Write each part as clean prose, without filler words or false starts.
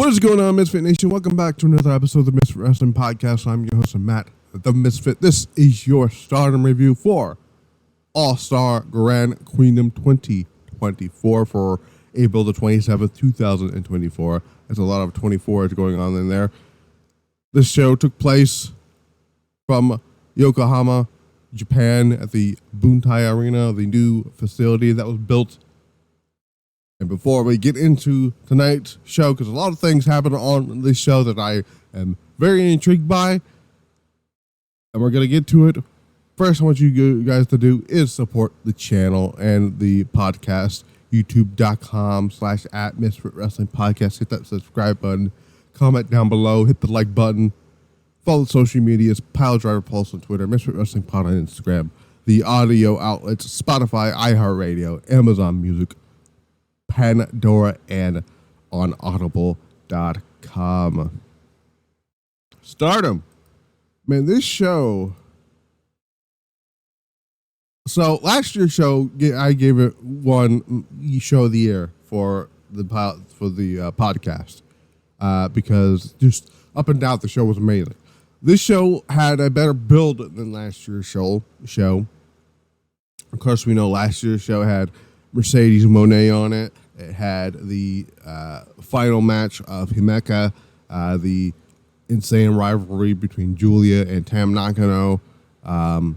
What is going on, Misfit Nation? Welcome back to another episode of the Misfit Wrestling Podcast. I'm your host, Matt, the Misfit. This is your Stardom review for All Star Grand Queendom 2024 for April the 27th, 2024. There's a lot of 24s going on in there. This show took place from Yokohama, Japan, at the Buntai Arena, the new facility that was built. And before we get into tonight's show, because a lot of things happen on this show that I am very intrigued by, and we're going to get to it. First, I want you guys to do is support the channel and the podcast, youtube.com/@Misfit Wrestling Podcast. Hit that subscribe button, comment down below, hit the like button, follow the social medias, Pile Driver Pulse on Twitter, Misfit Wrestling Pod on Instagram, the audio outlets, Spotify, iHeartRadio, Amazon Music, Pandora, and on audible.com. Stardom. Man, this show. So last year's show, I gave it one show of the year for the podcast because just up and down the show was amazing. This show had a better build than last year's show. Of course, we know last year's show had Mercedes Moné on it. It had the final match of Himeka, the insane rivalry between Julia and Tam Nakano. So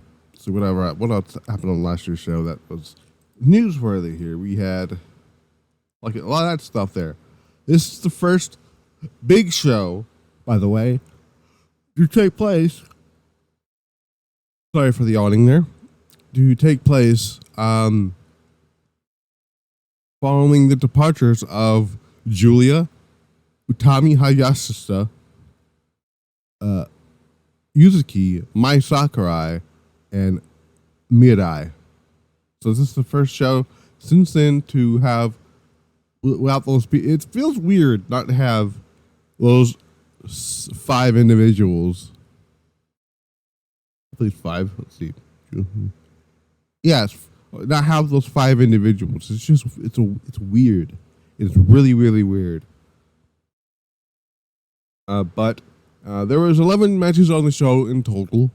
what else happened on last year's show that was newsworthy here? We had like a lot of that stuff there. This is the first big show, by the way, to take place. Sorry for the yawning there. To take place following the departures of Julia, Utami Hayashisa, Yuzuki, Mai Sakurai, and Mirai. So this is the first show since then to have, without those people, it feels weird not to have those 5 individuals. At least 5, let's see. Yes, not have those 5 individuals. It's just, it's weird. It's really, really weird. But there was 11 matches on the show in total,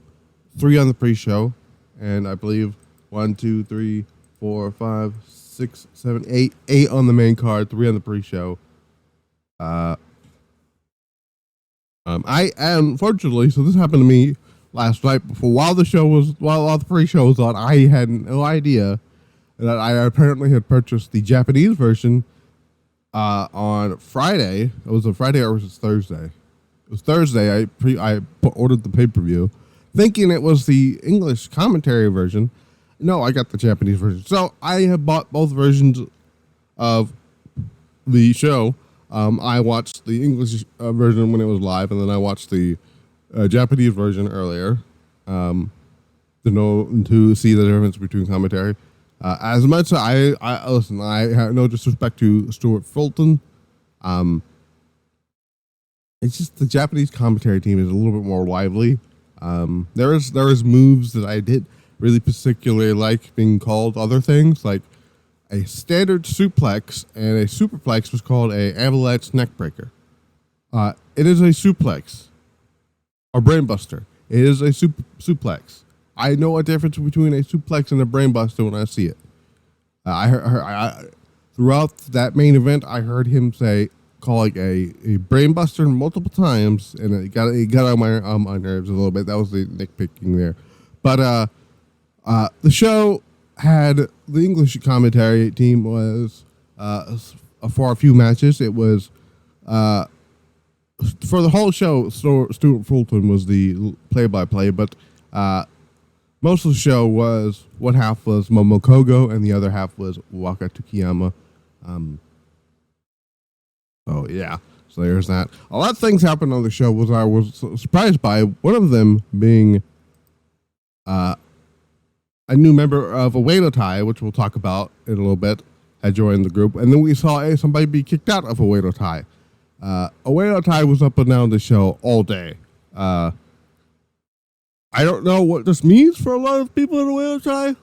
3 on the pre-show, and I believe 1, 2, 3, 4, 5, 6, 7, 8 on the main card, 3 on the pre-show. I unfortunately, so this happened to me last night while the pre-show was on. I had no idea that I apparently had purchased the Japanese version on Friday. It was a Friday or was it Thursday? It was Thursday. I ordered the pay-per-view, thinking it was the English commentary version. No, I got the Japanese version. So I have bought both versions of the show. I watched the English version when it was live, and then I watched the Japanese version earlier to see the difference between commentary. As much as I listen, I have no disrespect to Stuart Fulton. It's just the Japanese commentary team is a little bit more lively. There is moves that I did really particularly like being called other things, like a standard suplex and a superplex was called a avalanche neckbreaker. It is a suplex. Or brainbuster. It is a suplex. I know a difference between a suplex and a brainbuster when I see it. I throughout that main event, I heard him call like a brainbuster multiple times, and it got on my nerves a little bit. That was the nitpicking there. But the show had the English commentary team was for a few matches. It was for the whole show, Stuart Fulton was the play-by-play, but most of the show was, one half was Momo Kogo, and the other half was Waka Tsukiyama. So, yeah. So, there's that. A lot of things happened on the show, I was surprised by. One of them being a new member of Oedo Tai, which we'll talk about in a little bit, had joined the group. And then we saw somebody be kicked out of Oedo Tai. Oedo Tai was up and down the show all day. I don't know what this means for a lot of people in Oedo Tai.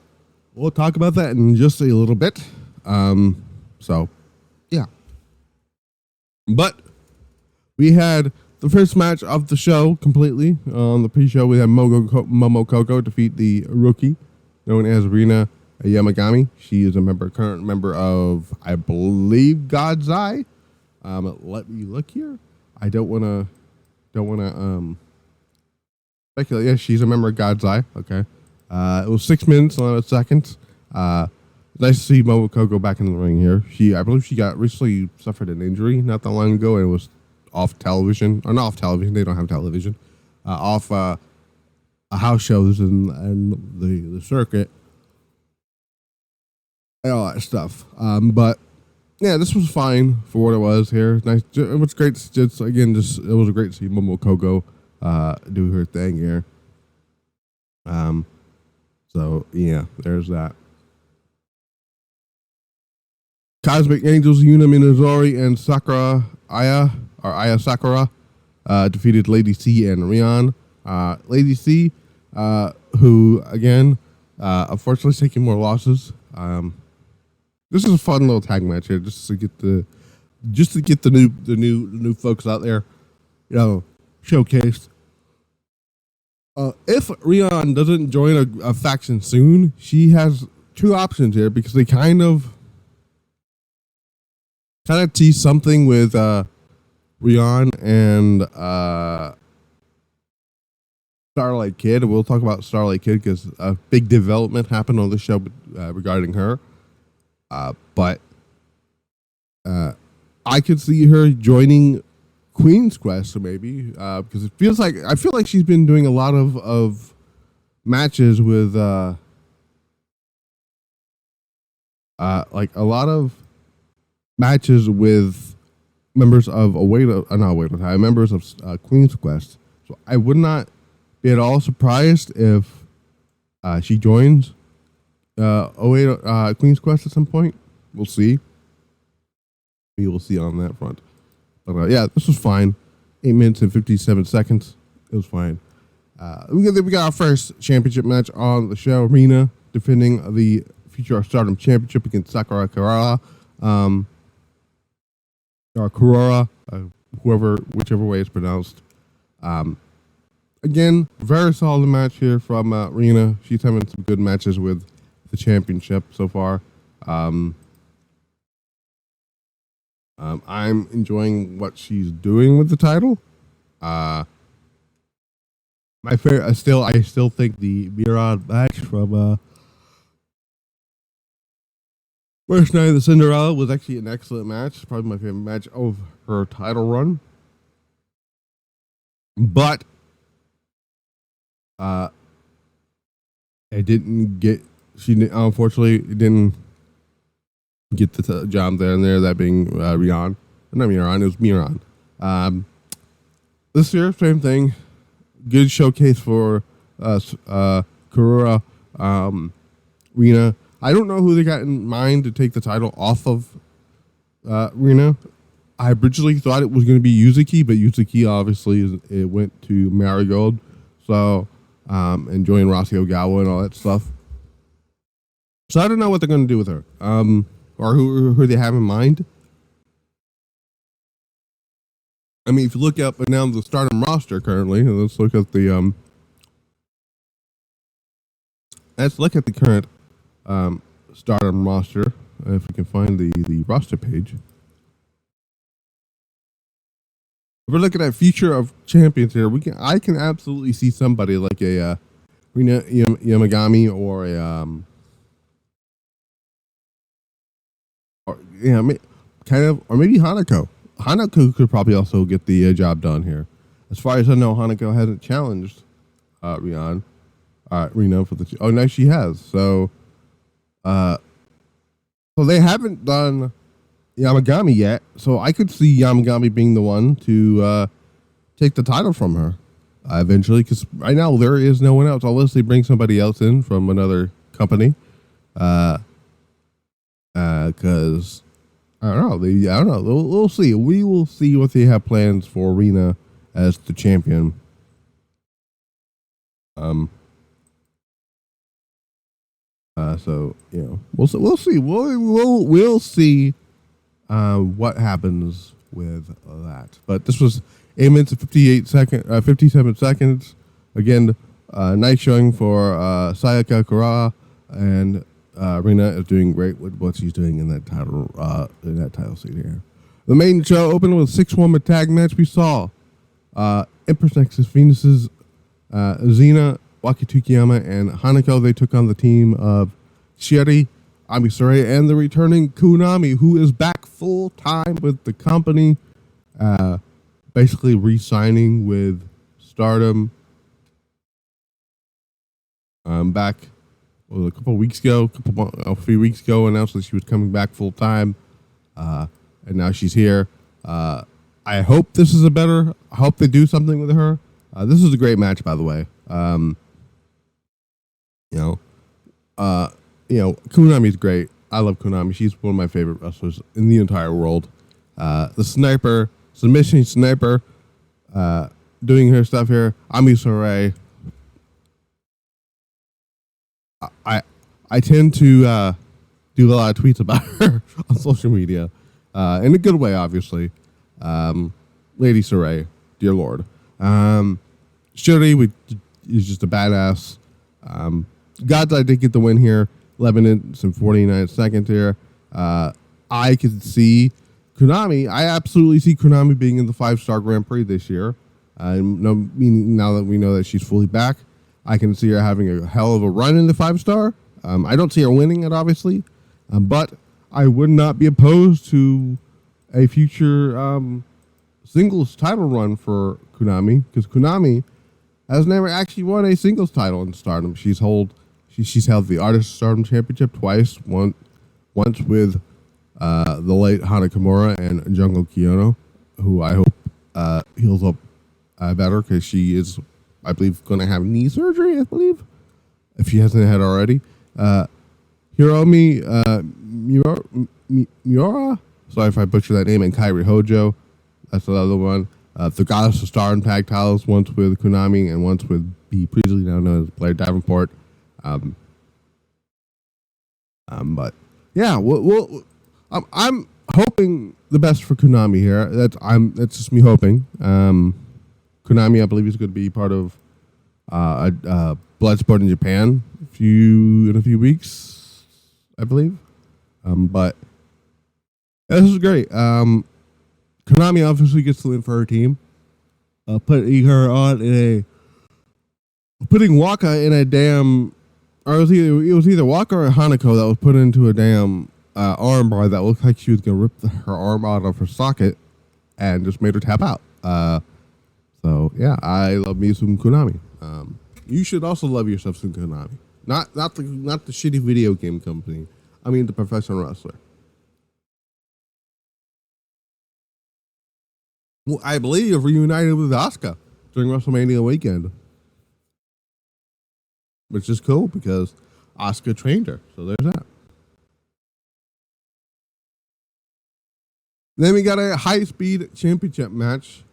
We'll talk about that in just a little bit. So, yeah. But We had the first match of the show completely. On the pre-show, we had Momo Coco defeat the rookie known as Rina Yamagami. She is a current member of, I believe, God's Eye. Let me look here. I don't want to speculate. Yeah, she's a member of God's Eye. Okay. It was 6 minutes and 11 seconds. Nice to see Momo Coco back in the ring here. I believe she recently suffered an injury not that long ago, and it was off television, or not off television. They don't have television. Off house shows and the circuit and all that stuff. But yeah, this was fine for what it was here. Nice. It was great. It was great to see Momo Coco do her thing here. So yeah, there's that. Cosmic Angels, Yuna Minozori and Aya Sakura defeated Lady C and Rion. Lady C, who again, unfortunately, is taking more losses. This is a fun little tag match here, just to get the new folks out there, showcased. If Rion doesn't join a faction soon, she has two options here, because they kind of tease something with Rion and Starlight Kid. We'll talk about Starlight Kid because a big development happened on the show regarding her. But I could see her joining Queen's Quest maybe, because I feel like she's been doing a lot of matches with members of members of Queen's Quest. So I would not be at all surprised if she joins Queen's Quest at some point. We'll see. We will see on that front. But yeah, this was fine. 8 minutes and 57 seconds. It was fine. We got our first championship match on the show. Rina defending the Future of Stardom Championship against Sakura Kurara. Or Kurara, whichever way it's pronounced. Again, very solid match here from Rina. She's having some good matches with the championship so far. I'm enjoying what she's doing with the title. My favorite, I still think the Mirad match from first night of the Cinderella was actually an excellent match. Probably my favorite match of her title run. But unfortunately didn't get the job there, that being Rion. Not Miran, it was Miran. This year, same thing. Good showcase for Kurura, Rina. I don't know who they got in mind to take the title off of Rina. I originally thought it was going to be Yuzuki, but Yuzuki obviously it went to Marigold. So, and joined Rossi Ogawa and all that stuff. So I don't know what they're going to do with her. Or who they have in mind. I mean, if you look up and down the Stardom roster currently, let's look at the current Stardom roster. If we can find the roster page. If we're looking at future of champions here, I can absolutely see somebody like a Rina Yamagami or a or maybe Hanako. Hanako could probably also get the job done here. As far as I know, Hanako hasn't challenged Rina for the. Oh, no, she has. So they haven't done Yamagami yet. So I could see Yamagami being the one to take the title from her eventually. Because right now there is no one else, unless they bring somebody else in from another company. Because I don't know. We'll see. We will see what they have plans for Rina as the champion. So we'll see. We'll see what happens with that. But this was 8 minutes and 57 seconds. Again, nice showing for Sayaka Kura, and Rina is doing great with what she's doing in that title scene here. The main show opened with a 6-woman tag match. We saw Empress Nexus Venus's Xena, Waki Tsukiyama, and Hanako. They took on the team of Saori, Ami Sareee, and the returning Konami, who is back full time with the company, basically re-signing with Stardom. Back a couple of weeks ago, a few weeks ago, announced that she was coming back full time, and now she's here. I hope this is I hope they do something with her. This is a great match, by the way. Konami's great. I love Konami. She's one of my favorite wrestlers in the entire world. The sniper, submission sniper, doing her stuff here. Ami Sareee. I tend to do a lot of tweets about her on social media, in a good way, obviously. Lady Sareee, dear Lord. Saori is just a badass. Gods, I did get the win here. 11 minutes and 49 seconds here. I could see Konami. I absolutely see Konami being in the 5-star Grand Prix this year. Meaning now that we know that she's fully back, I can see her having a hell of a run in the 5-star. I don't see her winning it, obviously, but I would not be opposed to a future singles title run for Konami, because Konami has never actually won a singles title in Stardom. She's held the Artist of Stardom Championship twice, once with the late Hana Kimura and Jungle Kiyono, who I hope heals up better, because she is, I believe, going to have knee surgery, I believe, if she hasn't had already. Hiromi Miura, sorry if I butcher that name, and Kairi Hojo, that's the other one. The Goddess of Stardom Tag Titles, once with Konami and once with the previously now known as Blair Davenport. But yeah, I'm hoping the best for Konami here. That's just me hoping. Konami, I believe, is going to be part of Bloodsport in Japan in a few weeks, I believe. But this is great. Konami obviously gets the win for her team. Putting Waka in a damn, or it was either Waka or Hanako that was put into a damn arm bar that looked like she was gonna rip her arm out of her socket, and just made her tap out. So yeah, I love me some Konami. You should also love yourself some Konami. Not the shitty video game company. I mean the professional wrestler. Well, I believe reunited with Asuka during WrestleMania weekend, which is cool because Asuka trained her. So there's that. Then we got a high-speed championship match,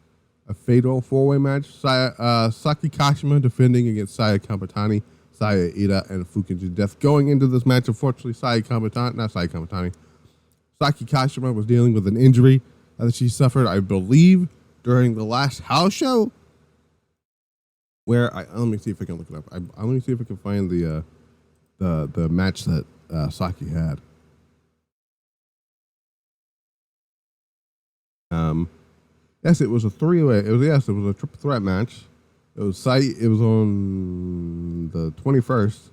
a fatal 4-way match. Saki Kashima defending against Saya Kamitani, Saya Ida, and Fukinji Death. Going into this match, unfortunately, Saki Kashima was dealing with an injury that she suffered, I believe, during the last house show. Where let me see if I can look it up. Let me see if I can find the match that Saki had. Yes, it was a 3-way. It was a triple threat match. It was on the 21st.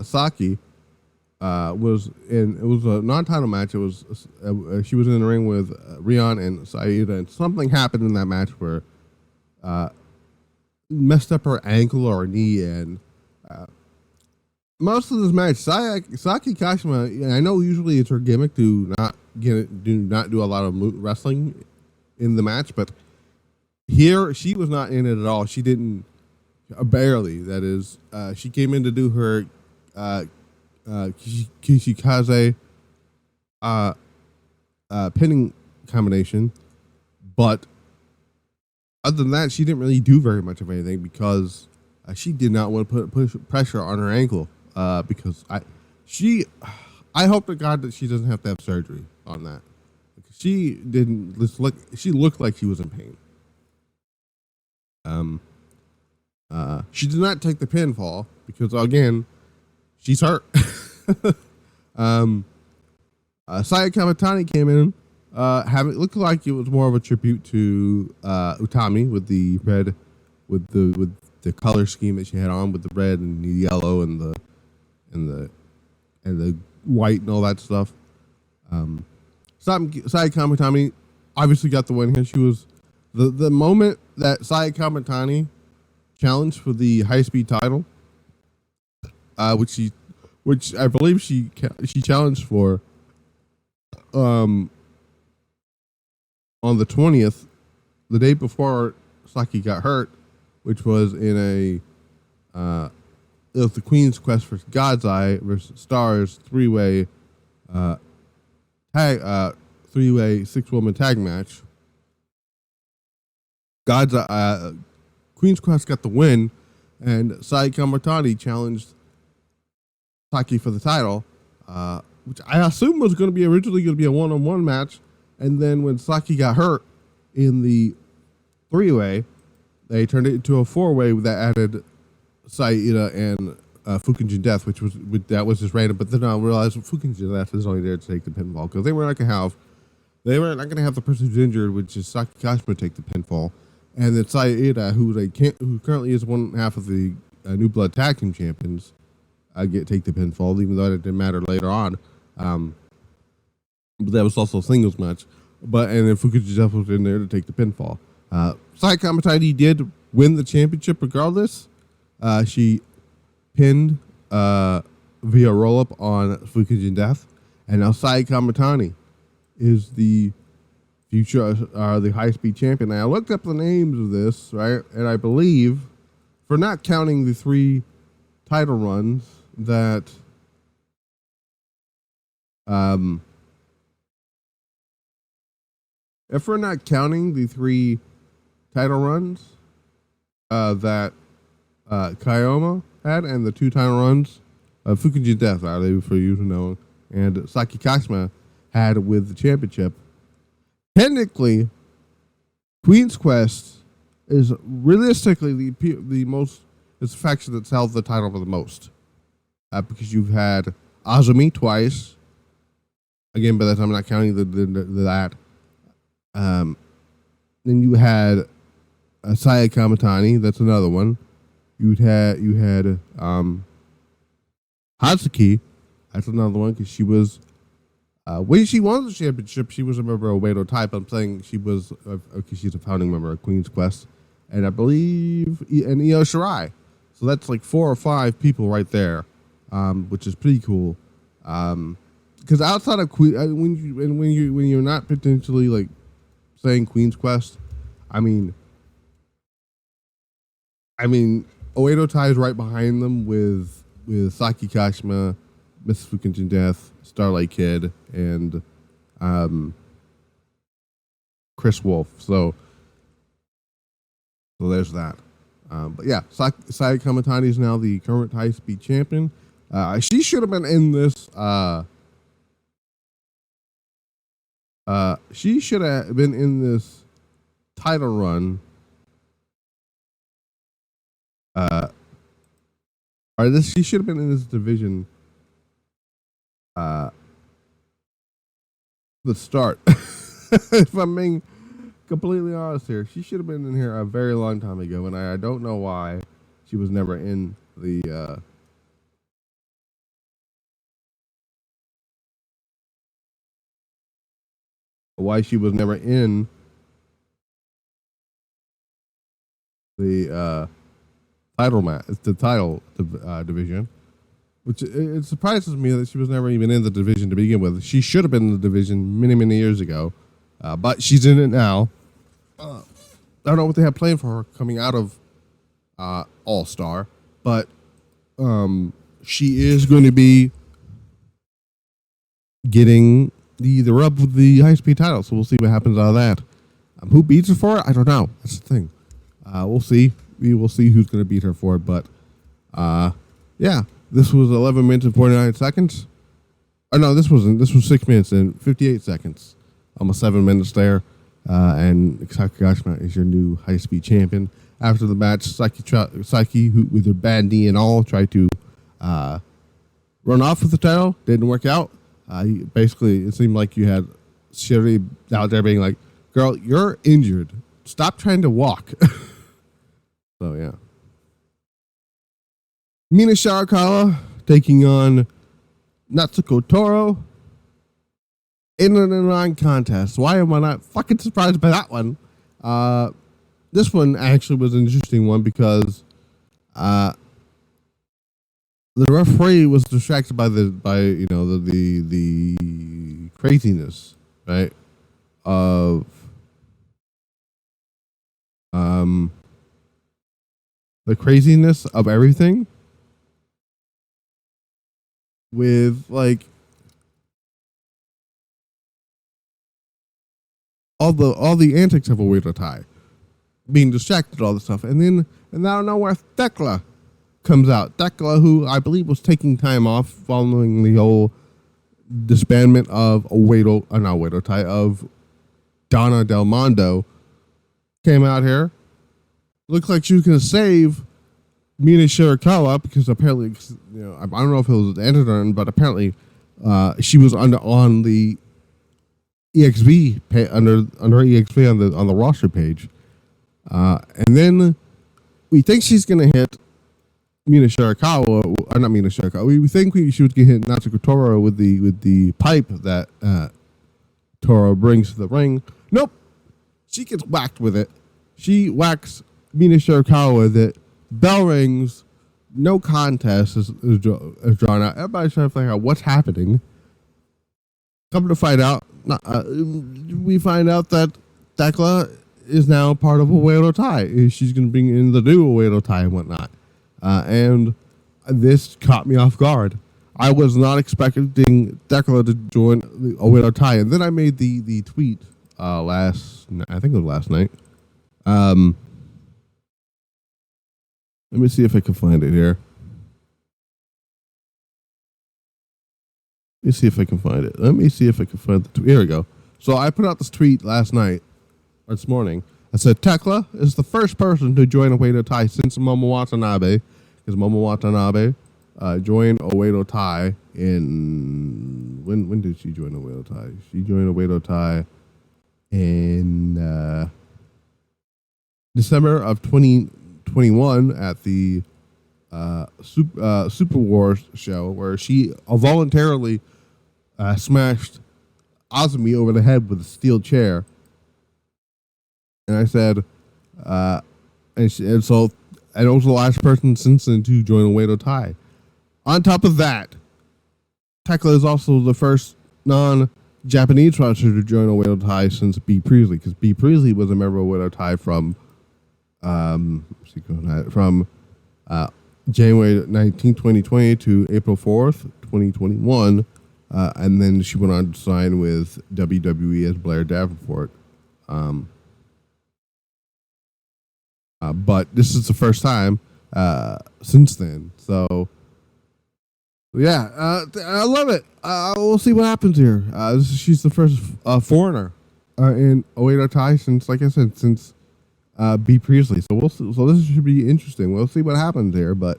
Saki was in. It was a non-title match. It was she was in the ring with Rion and Saida, and something happened in that match where messed up her ankle or her knee, and most of this match, Saki Kashima. I know usually it's her gimmick to not do a lot of wrestling in the match, but here she was not in it at all. She didn't, barely. That is, she came in to do her Kishikaze pinning combination, but other than that, she didn't really do very much of anything because she did not want to push pressure on her ankle. Because I hope to God that she doesn't have to have surgery on that. Because she didn't look. She looked like she was in pain. She did not take the pinfall because again, she's hurt. Saya Kamitani came in, having looked like it was more of a tribute to Utami with the red, with the color scheme that she had on with the red and the yellow and the white and all that stuff. Saya Kamitani obviously got the win here. She was the moment that Saya Kamitani challenged for the high speed title, which I believe she challenged for on the 20th, the day before Saki got hurt, which was in it was the Queen's Quest versus God's Eye versus Stars three-way 6-woman tag match. Queen's Quest got the win, and Saya Kamitani challenged Saki for the title, which I assume was originally going to be a one-on-one match. And then when Saki got hurt in the three-way, they turned it into a four-way that added Saida and Fukinjin Death, that was just random. But then I realized Fukinjin Death is only there to take the pinfall because they were not going to have the person who's injured, which is Saki Kashima, take the pinfall, and then Saida, who currently is one half of the New Blood Tag Team Champions, take the pinfall, even though it didn't matter later on. But that was also a singles match. And then Fukuji Jeff was in there to take the pinfall. Saya Kamitani did win the championship regardless. She pinned via roll-up on Fukuji Death. And now Saya Kamitani is the future, the high-speed champion. Now, I looked up the names of this, right? And I believe, for not counting the 3 title runs, that if we're not counting the 3 title runs that Kayoma had and the 2 title runs Fukuji Death, for you to know, and Saki Kashima had with the championship, technically Queen's Quest is realistically the most, it's the faction that's held the title for the most. Because you've had Azumi twice. Again, by that time I'm not counting that. Then you had Saya Kamitani. That's another one. You had Hatsuki. That's another one because she was when she won the championship, she was a member of Oedo Tai. I'm saying she was because she's a founding member of Queen's Quest, and I believe Io Shirai. So that's like 4 or 5 people right there. Which is pretty cool, because outside of Queen, when you're not potentially like saying Queen's Quest, I mean, Oedo Tai is right behind them with Saki Kashima, Miss Fukinjin Death, Starlight Kid, and Chris Wolf. So there's that. But yeah, Saya Kamitani is now the current high speed champion. She should have been in this. She should have been in this title run. She should have been in this division. The start. If I'm being completely honest here, she should have been in here a very long time ago, and I don't know why she was never in the. Why she was never in the title match, the title division, which it surprises me that she was never even in the division to begin with. She should have been in the division many years ago, but she's in it now. I don't know what they have planned for her coming out of All Star, but she is going to be getting the rub with the high speed title, so we'll see what happens out of that. Who beats her for it? I don't know. That's the thing. We'll see. We will see who's going to beat her for it. But yeah, this was 11 minutes and 49 seconds. Oh no, this wasn't. This was 6 minutes and 58 seconds. almost 7 minutes there. And Saki Kashima is your new high-speed champion. After the match, Saki, who with her bad knee and all, tried to run off with the title. Didn't work out. Basically, it seemed like you had Sareee out there being like, "Girl, you're injured. Stop trying to walk." So yeah. Mina Shirakawa taking on Natsuko Toro in an online contest. Why am I not fucking surprised by that one? This one actually was an interesting one because the referee was distracted by the craziness, right, of the craziness of everything with like all the antics of a Oedo Tai, being distracted, all this stuff, and out of nowhere Thekla comes out. Thekla, who I believe was taking time off following the whole disbandment of of Donna Del Mondo, came out here. Looked like she was going to save Mina Shirakawa because apparently, I don't know if it was ended on, but apparently she was on the EXV under EXV on the roster page, and then we think she's going to hit Mina Shirakawa, or not Mina Shirakawa. We think she was going to hit Natsuko Toro with the pipe that Toro brings to the ring. Nope, she gets whacked with it. She whacks Mina Shirakawa with it. Bell rings. No contest is drawn out. Everybody's trying to figure out what's happening. Come to find out, we find out that Thekla is now part of Oedo Tai. She's going to bring in the new Oedo Tai and whatnot. And this caught me off guard. I was not expecting Thekla to join the Oedo Tai. And then I made the tweet I think it was last night. Let me see if I can find it here. Let me see if I can find it. Here we go. So I put out this tweet last night, or this morning. I said, Thekla is the first person to join Oedo Tai since Momo Watanabe, because Momo Watanabe joined Oedo Tai in... When did she join Oedo Tai? She joined Oedo Tai in December of 2021 at the Super Wars show, where she voluntarily smashed Azumi over the head with a steel chair. And I said, and it was the last person since then to join Oedo Tai. On top of that, Thekla is also the first non-Japanese wrestler to join Oedo Tai since B. Priestley, because B. Priestley was a member of Oedo Tai from January 19, 2020 to April 4th, 2021. And then she went on to sign with WWE as Blair Davenport. But this is the first time since then. So, yeah, I love it. We'll see what happens here. She's the first foreigner in Oedo Tai since, like I said, since B. Priestley. So this should be interesting. We'll see what happens here, but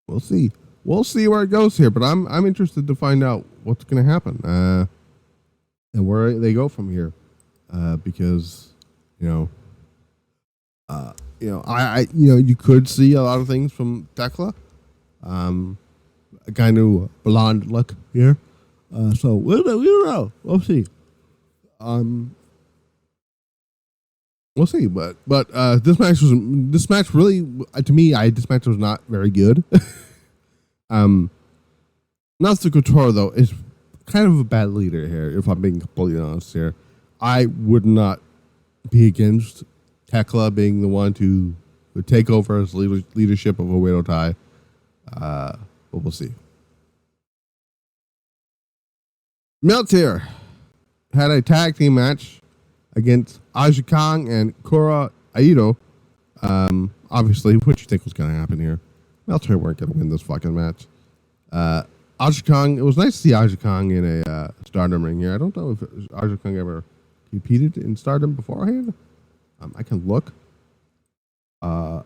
we'll see. We'll see where it goes here. But I'm interested to find out what's going to happen and where they go from here, because you could see a lot of things from Thekla, a kind of blonde look here. So we'll know. We'll see. We'll see, but this match really, to me, this match was not very good. Natsuko Toro, though, is kind of a bad leader here, if I'm being completely honest here. I would not be against Thekla being the one to take over as leadership of Oedo Tai, but we'll see. Meltzer had a tag team match against Aja Kong and Kura Aido. Obviously, what you think was going to happen here? Meltzer weren't going to win this fucking match. Aja Kong, it was nice to see Aja Kong in a Stardom ring here. I don't know if Aja Kong ever competed in Stardom beforehand. I can look. I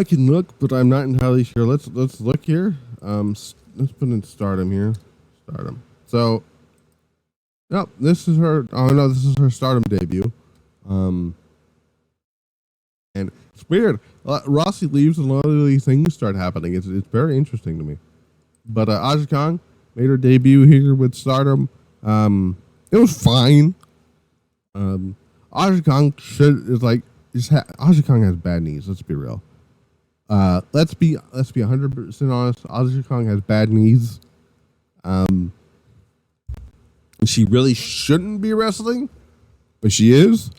can look, but I'm not entirely sure. Let's look here. Let's put in Stardom here. Stardom. So, no, this is her. Oh no, this is her Stardom debut. And it's weird. Rossi leaves, and a lot of these things start happening. It's very interesting to me. But Aja Kong made her debut here with Stardom. It was fine. Aja Kong Aja Kong has bad knees. Let's be real. Let's be 100% honest. Aja Kong has bad knees. She really shouldn't be wrestling, but she is.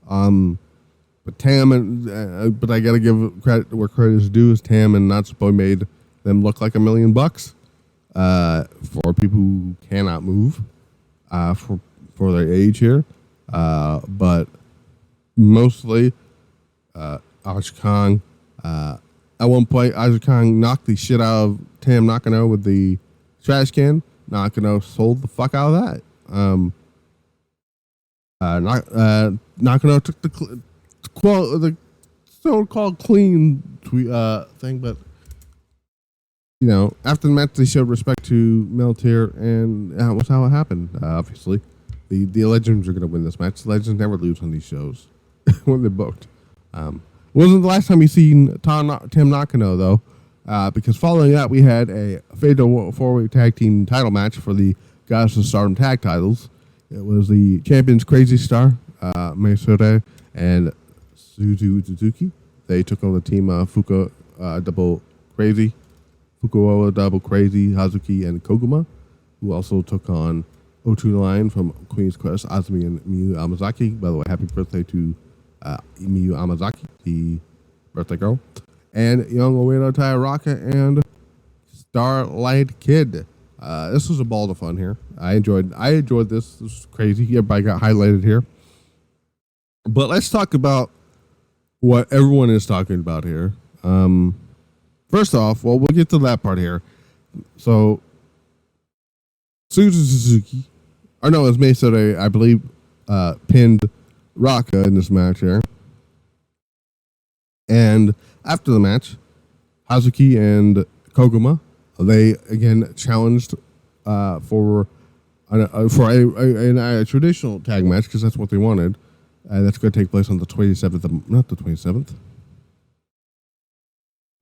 But Tam and but I gotta give credit where credit is due. Is Tam and Natsuko made them look like $1 million for people who cannot move for their age here. But mostly Aja Kong. At one point, Aja Kong knocked the shit out of Tam Nakano with the trash can. Nakano sold the fuck out of that. Nakano took the so-called clean thing, but you know, after the match, they showed respect to Meltier, and that was how it happened. Obviously, the Legends are going to win this match. The Legends never lose on these shows when they're booked. Wasn't the last time you seen Tam Nakano though, because following that we had a fatal four-way tag team title match for the Goddess of Stardom tag titles. It was the champions Crazy Star, Mayu and Suzuki. They took on the team double Crazy, Fukuoka double Crazy, Hazuki and Koguma, who also took on O2 Line from Queen's Quest, Azumi and Miyu Amazaki. By the way, happy birthday to Miyu Amazaki, the birthday girl, and young Oedo Tai, Ruaka and Starlight Kid. This was a ball of fun here. I enjoyed this. This was crazy. Everybody got highlighted here. But let's talk about what everyone is talking about here. First off, well, we'll get to that part here. So, Suzuki, or no, it was Mayu, I believe, pinned Ruaka in this match here. And after the match, Hazuki and Koguma, they again challenged for a traditional tag match, because that's what they wanted. That's going to take place on the 27th, not the 27th.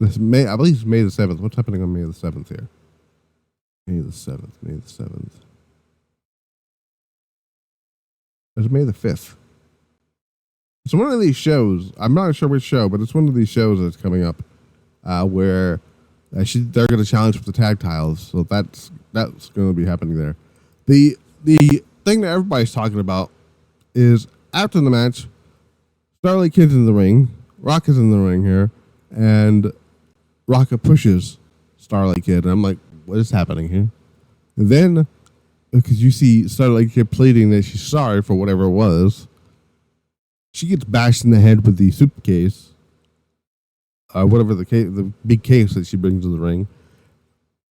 This May, I believe it's May the 7th. What's happening on May the 7th here? May the 7th. It's May the 5th. It's one of these shows. I'm not sure which show, but it's one of these shows that's coming up where they're going to challenge for the tag titles. So that's going to be happening there. The thing that everybody's talking about is after the match, Starlight Kid's in the ring, Ruaka's in the ring here, and Ruaka pushes Starlight Kid. And I'm like, what is happening here? And then, because you see Starlight Kid pleading that she's sorry for whatever it was, she gets bashed in the head with the suitcase, whatever the big case that she brings to the ring.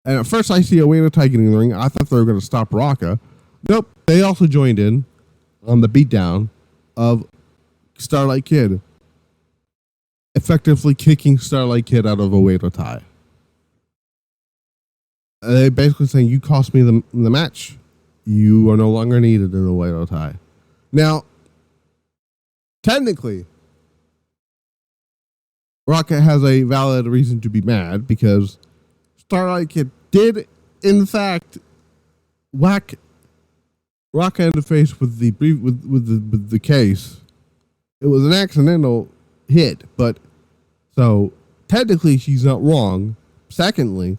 And at first I see Oedo Tai getting in the ring. I thought they were going to stop Ruaka. Nope. They also joined in on the beatdown of Starlight Kid, effectively kicking Starlight Kid out of Oedo Tai. They basically saying, you cost me the match. You are no longer needed in Oedo Tai. Now, technically, Ruaka has a valid reason to be mad, because Starlight Kid did, in fact, whack Ruaka in the face with the case. It was an accidental hit, but so technically she's not wrong. Secondly,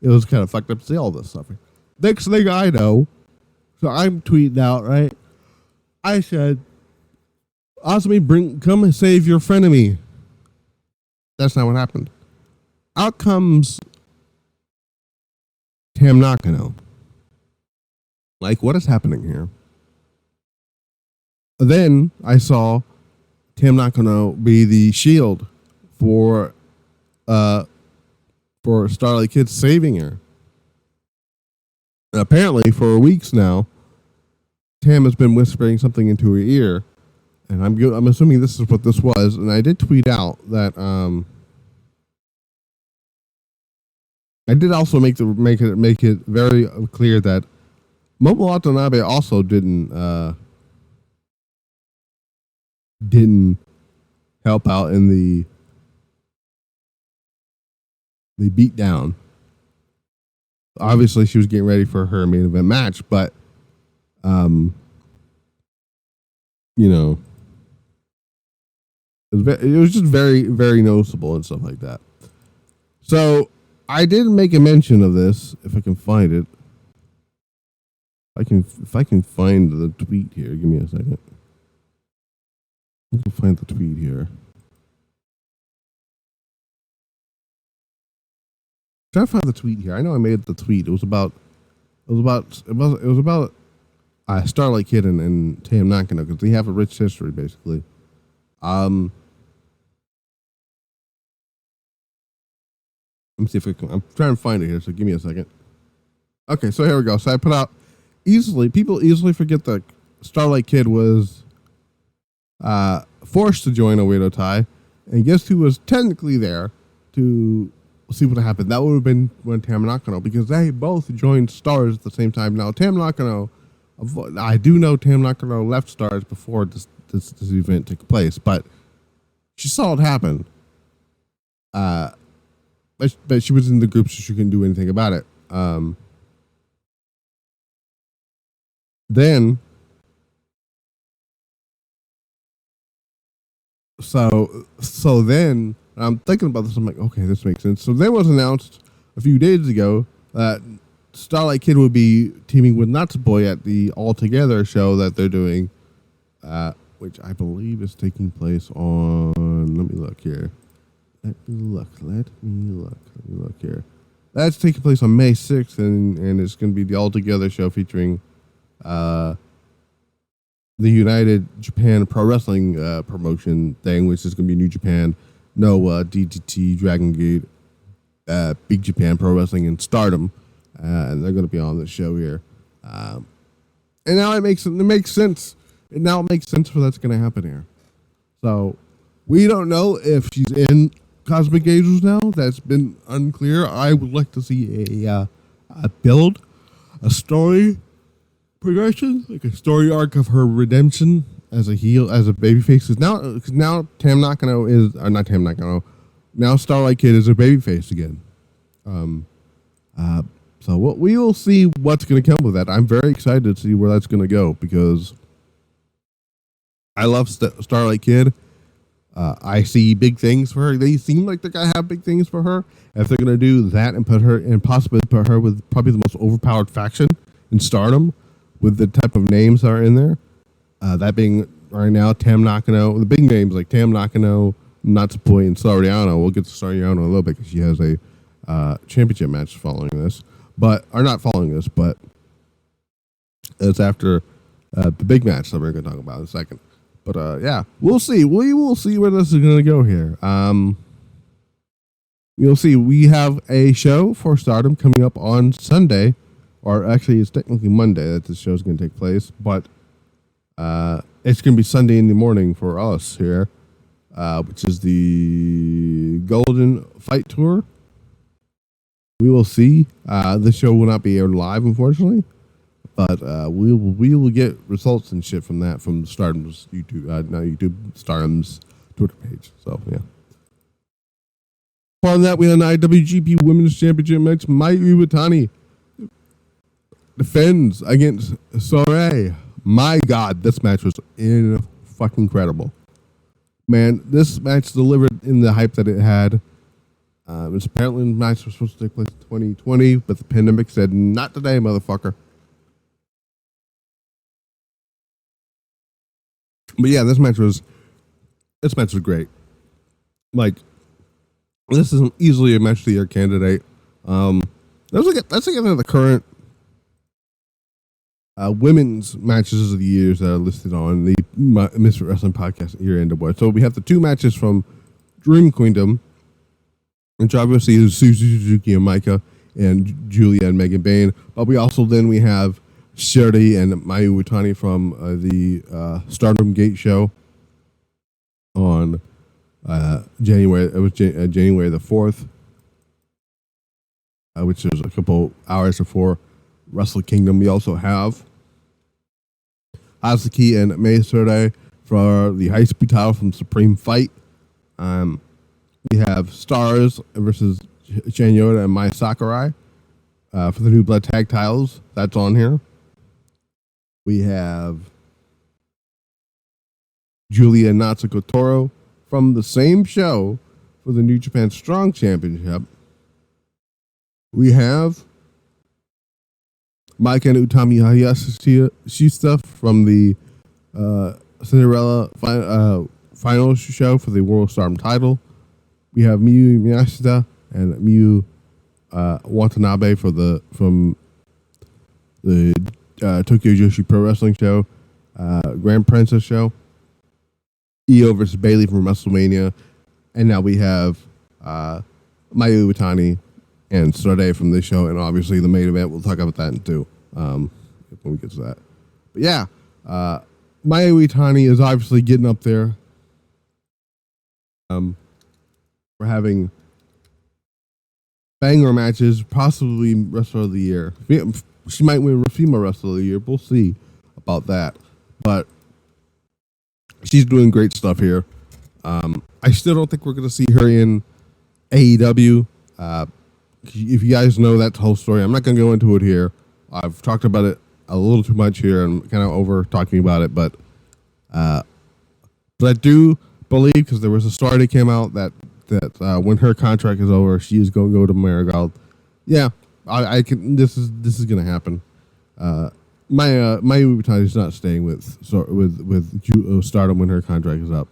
it was kind of fucked up to see all this stuff. Next thing I know, so I'm tweeting out, right? I said, Azumi, come and save your frenemy. That's not what happened. Out comes Tam Nakano. Like, what is happening here? Then I saw Tam Nakano be the shield for for Starlight Kid saving her. And apparently, for weeks now, Tam has been whispering something into her ear, and I'm assuming this is what this was. And I did tweet out that I did also make it very clear that Momo Watanabe also didn't help out in the beatdown. Obviously, she was getting ready for her main event match, but you know, it was just very, very noticeable and stuff like that. So I did make a mention of this, if I can find it. If I can find the tweet here, give me a second. I can find the tweet here. Try to find the tweet here. I know I made the tweet. It was about Starlight Kid and Tam Nakano, because they have a rich history, basically. Let me see if I can. I'm trying to find it here, so give me a second. Okay, so here we go. So I put out people easily forget that Starlight Kid was forced to join Oedo Tai, and guess who was technically there to see what happened? That would have been Tam Nakano, because they both joined Stars at the same time. Now, Tam Nakano, I do know Tam Nakano left Stars before this event took place, but she saw it happen. But she was in the group, so she couldn't do anything about it. Then I'm thinking about this. I'm like, okay, this makes sense. So then it was announced a few days ago that Starlight Kid would be teaming with Natsupoi at the All Together show that they're doing, which I believe is taking place on. Let me look here. Let me look here. That's taking place on May 6th, and it's going to be the All Together show featuring the United Japan Pro Wrestling promotion thing, which is going to be New Japan, Noah, DDT, Dragon Gate, Big Japan Pro Wrestling, and Stardom, and they're going to be on the show here. And now it makes sense. Now it makes sense for that's going to happen here. So we don't know if she's in Cosmic Angels now. That's been unclear. I would like to see a build, a story progression, like a story arc of her redemption as a heel, as a babyface. Because now Tam Nakano is, or not Tam Nakano, now Starlight Kid is a babyface again. So we will see what's going to come with that. I'm very excited to see where that's going to go, because I love Starlight Kid. I see big things for her. They seem like they're going to have big things for her. If they're going to do that and possibly put her with probably the most overpowered faction in Stardom, with the type of names that are in there, that being right now Tam Nakano, the big names like Tam Nakano, Natsupoi, and Saori Anou. We'll get to Saori Anou in a little bit because she has a championship match following this, but it's after the big match that we're going to talk about in a second. But yeah, we'll see. We will see where this is going to go here. You'll see. We have a show for Stardom coming up on Sunday. Or actually, it's technically Monday that this show is going to take place, but it's going to be Sunday in the morning for us here, which is the Golden Fight Tour. We will see. This show will not be aired live, unfortunately, but we will get results and shit from that from Stardom's Stardom's Twitter page. So yeah. Upon that, we had an IWGP Women's Championship match. Mayu Iwatani defends against Sareee. My God, this match was fucking incredible. Man, this match delivered in the hype that it had. It was apparently the match was supposed to take place in 2020, but the pandemic said, not today, motherfucker. But yeah, this match was great. Like, this is easily a match of the year candidate. Let's look at the current women's matches of the years that are listed on the Mr. Wrestling Podcast year-end award. So we have the two matches from Dream Queendom, which obviously is Suzuki and Maika and Julia and Megan Bain. But we have Sareee and Mayu Iwatani from the Stardom Gate show on January. It was January the 4th, which is a couple hours before Wrestle Kingdom. We also have Saki and Sareee for the high speed title from Supreme Fight. We have Stars versus Shanyota and Mai Sakurai for the New Blood Tag titles. That's on here. We have Julia and Natsuko Toro from the same show for the New Japan Strong Championship. We have Maika and Utami Hayashishita from the Cinderella final show for the World of Stardom Title. We have Mayu Miyashita and Mayu Watanabe from the Tokyo Joshi Pro Wrestling show, Grand Princess show. Io versus Bailey from WrestleMania, and now we have Mayu Iwatani and Sareee from this show, and obviously the main event. We'll talk about that too when we get to that. But yeah, Mayu Iwatani is obviously getting up there. We're having banger matches, possibly Wrestler of the Year. She might win female Wrestler of the Year. We'll see about that. But she's doing great stuff here. I still don't think we're going to see her in AEW. If you guys know that whole story, I'm not going to go into it here. I've talked about it a little too much here and kind of over talking about it. But I do believe, because there was a story that came out that when her contract is over, she is going to go to Marigold. Yeah, I can. This is going to happen. Mayu Iwatani is not staying with Stardom when her contract is up.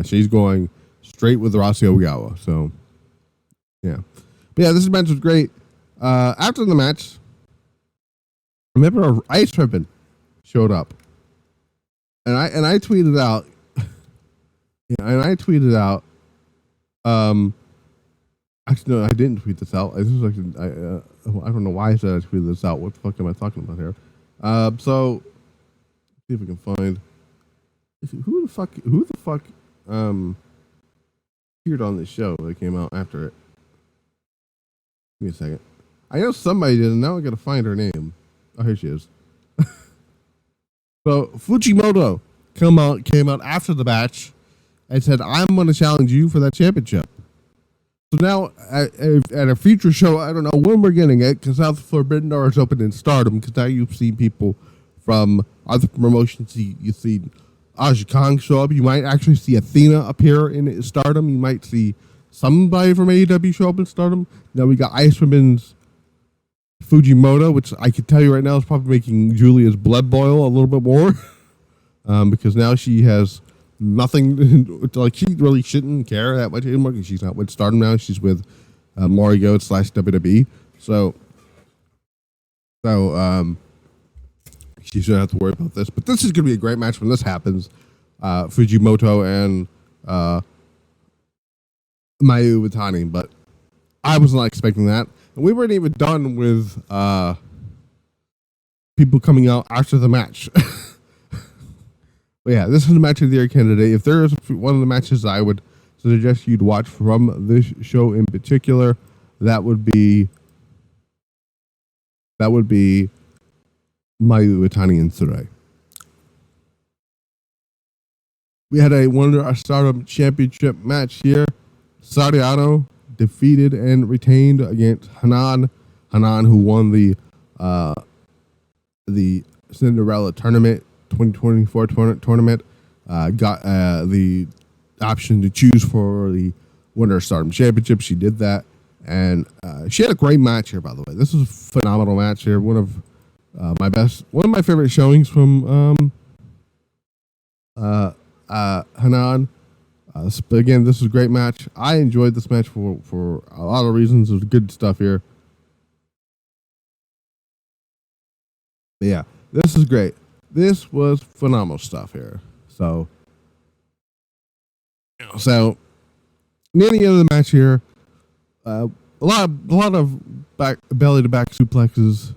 She's going straight with Rossi Ogawa. So, yeah. But yeah, this match was great. After the match, remember Ice Ribbon showed up, and I tweeted out. Actually, no, I didn't tweet this out. This was actually, I don't know why I said I tweeted this out. What the fuck am I talking about here? So see if we can find who the fuck appeared on this show that came out after it. Give me a second. I know somebody did, and now I gotta find her name. Oh, here she is. So Fujimoto came out after the match and said, "I'm going to challenge you for that championship." So now, at a future show, I don't know when we're getting it, because now the Forbidden Door is open in Stardom, because now you've seen people from other promotions. You see Aja Kong show up. You might actually see Athena appear in Stardom. You might see somebody from AEW show up in Stardom. Now we got Ice Women's Fujimoto, which I can tell you right now is probably making Julia's blood boil a little bit more, because now she has nothing, like she really shouldn't care that much anymore because she's not with Stardom now. She's with Mario / WWE. So she shouldn't have to worry about this. But this is going to be a great match when this happens. Fujimoto and Mayu Iwatani. But I was not expecting that. And we weren't even done with people coming out after the match. But yeah, this is a match of the year candidate. If there is one of the matches I would suggest you'd watch from this show in particular, that would be Mayu Iwatani and Sareee. We had a Wonder of Stardom Championship match here. Saori Anou defeated and retained against Hanan. Hanan, who won the Cinderella tournament. 2024 tournament, got the option to choose for the Wonder of Stardom Championship. She did that, and she had a great match here. By the way, this was a phenomenal match here. One of my favorite showings from Hanan. Again, this was a great match. I enjoyed this match for a lot of reasons. There's good stuff here. But yeah, this is great. This was phenomenal stuff here. So near the end of the match here, a lot of back belly to back suplexes,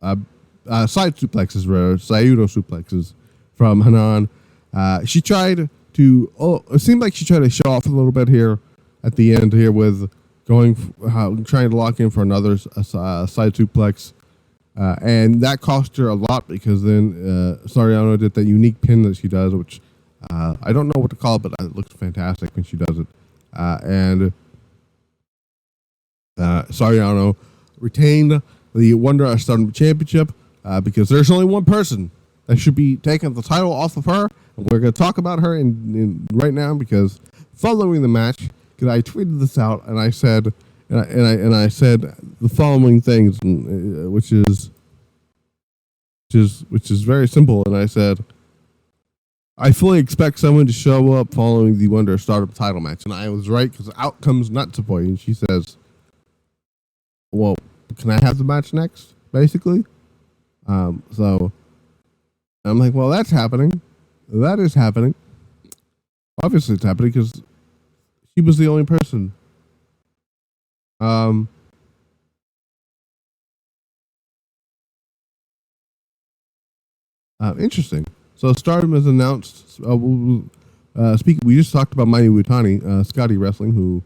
side suplexes rather, Sayudo suplexes from Hanan. She tried to. Oh, it seemed like she tried to show off a little bit here at the end here with trying to lock in for another side suplex. And that cost her a lot because then Saori Anou did that unique pin that she does, which I don't know what to call it, but it looks fantastic when she does it. And Saori Anou retained the Wonder of Stardom Championship because there's only one person that should be taking the title off of her. And we're going to talk about her in right now because following the match, because I tweeted this out and I said, and I said the following things, which is very simple. And I said, I fully expect someone to show up following the Wonder of Stardom title match, and I was right because out comes Natsupoi, and she says, "Well, can I have the match next?" Basically, so I'm like, "Well, that's happening. That is happening. Obviously, it's happening because she was the only person." Interesting. So Stardom has announced. We just talked about Mayu Iwatani, Scotty Wrestling, who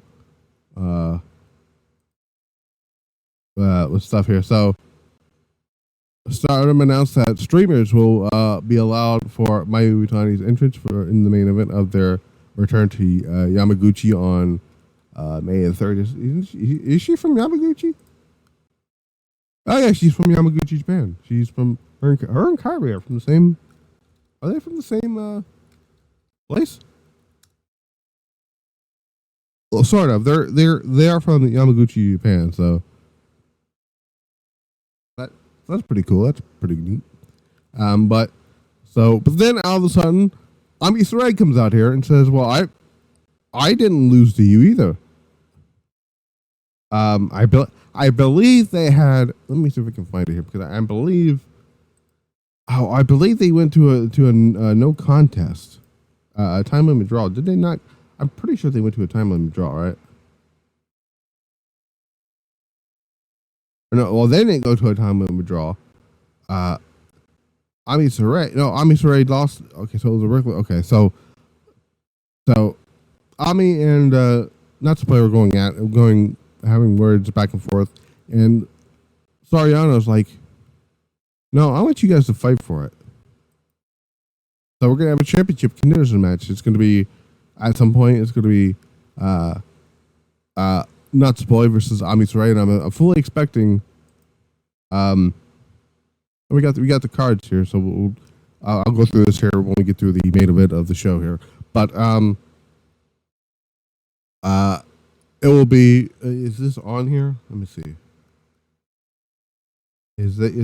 with stuff here. So Stardom announced that streamers will be allowed for Mayu Iwatani's entrance in the main event of their return to Yamaguchi on May the 3rd. Is she from Yamaguchi? Oh yeah, she's from Yamaguchi, Japan. She's from her and Kyrie are from the same. Are they from the same place? Well, sort of. They are from Yamaguchi, Japan. So that's pretty cool. That's pretty neat. But then all of a sudden, Ami Sareee comes out here and says, "Well, I didn't lose to you either." I believe they had. Let me see if we can find it here because I believe. Oh, I believe they went to a no contest, a time limit draw. Did they not? I'm pretty sure they went to a time limit draw, right? No, well, they didn't go to a time limit draw. Ami Sareee lost. Okay, so it was a regular. Okay, so Ami and Natsupoi were having words back and forth, and Saori Anou's like, "No, I want you guys to fight for it. So we're gonna have a championship condition match. It's gonna be at some point. It's gonna be Natsupoi versus Ami Sareee, and I'm fully expecting. We got the cards here, so I'll go through this here when we get through the main event of the show here. But it will be. Is this on here? Let me see. Is the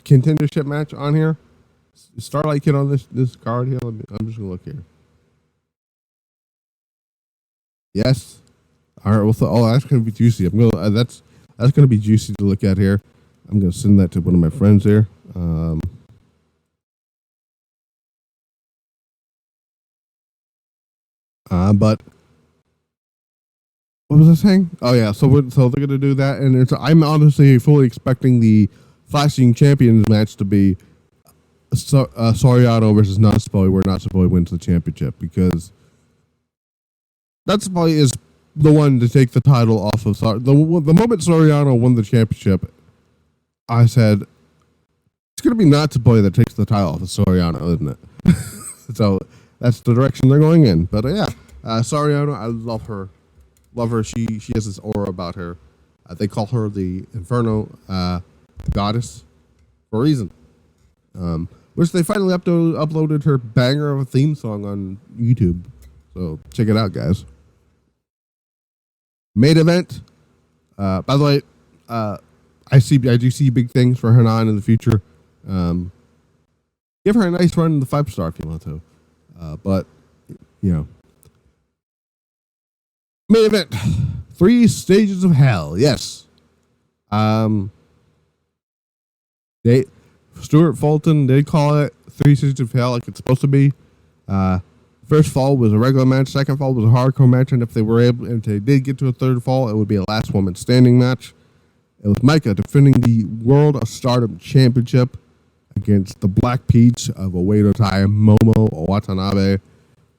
contendership match on here? Is Starlight Kid on this card here? I'm just gonna look here. Yes. All right. Well, that's gonna be juicy. That's gonna be juicy to look at here. I'm gonna send that to one of my friends here. But what was I saying? Oh yeah, so they're gonna do that, and I'm honestly fully expecting the Flashing Champions match to be Saori Anou versus Natsupoi, where Natsupoi wins the championship because Natsupoi is the one to take the title off of Saori. The moment Saori Anou won the championship, I said it's gonna be Natsupoi that takes the title off of Saori Anou, isn't it? So that's the direction they're going in. But yeah, Saori Anou, I love her. Love her. She has this aura about her. They call her the Inferno Goddess for a reason. Which they finally uploaded her banger of a theme song on YouTube. So check it out, guys. Main event. By the way, I do see big things for Hanan in the future. Give her a nice run in the 5-star if you want to. But you know. Main event, 3 stages of hell. Yes. Stuart Fulton did call it 3 stages of hell, like it's supposed to be. First fall was a regular match. Second fall was a hardcore match, and if they did get to a third fall, it would be a last woman standing match. It was Maika defending the World of Stardom Championship against the Black Peach of Oedo Tai, Momo Watanabe,